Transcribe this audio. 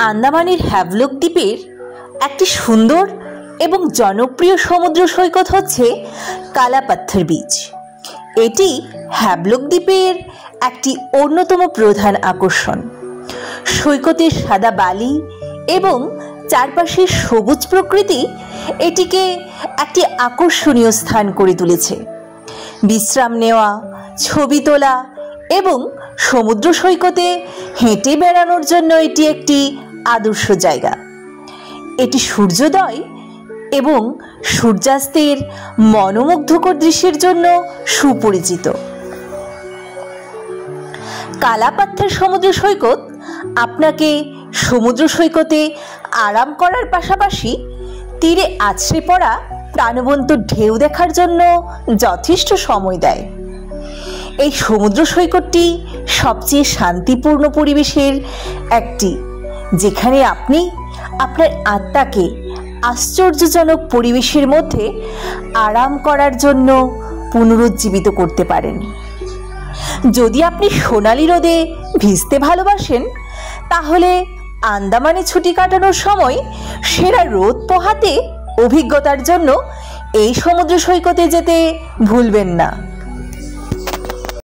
আন্দামানের Havelock দ্বীপের একটি সুন্দর এবং জনপ্রিয় সমুদ্র সৈকত হচ্ছে কালাপাথর বিচ। এটি হ্যাভলক দ্বীপের একটি অন্যতম প্রধান আকর্ষণ। সৈকতের সাদা বালি এবং চারপাশের সবুজ প্রকৃতি এটিকে একটি আকর্ষণীয় স্থান করে তুলেছে। বিশ্রাম নেওয়া, ছবি তোলা এবং সমুদ্র সৈকতে হেঁটে বেড়ানোর জন্য এটি একটি আদর্শ জায়গা। এটি সূর্যোদয় এবং সূর্যাস্তের মনোমুগ্ধকর দৃশ্যের জন্য সুপরিচিত। কালাপাথর সমুদ্র সৈকত আপনাকে সমুদ্র সৈকতে আরাম করার পাশাপাশি তীরে আছড়ে পড়া প্রাণবন্ত ঢেউ দেখার জন্য যথেষ্ট সময় দেয়। এই সমুদ্র সৈকতটি সবচেয়ে শান্তিপূর্ণ পরিবেশের একটি, যেখানে আপনি আপনার আত্মাকে আশ্চর্যজনক পরিবেশের মধ্যে আরাম করার জন্য পুনরুজ্জীবিত করতে পারেন। যদি আপনি সোনালি রোদে ভিজতে ভালোবাসেন, তাহলে আন্দামানে ছুটি কাটানোর সময় সেরা রোদ পোহাতে অভিজ্ঞতার জন্য এই সমুদ্র সৈকতে যেতে ভুলবেন না।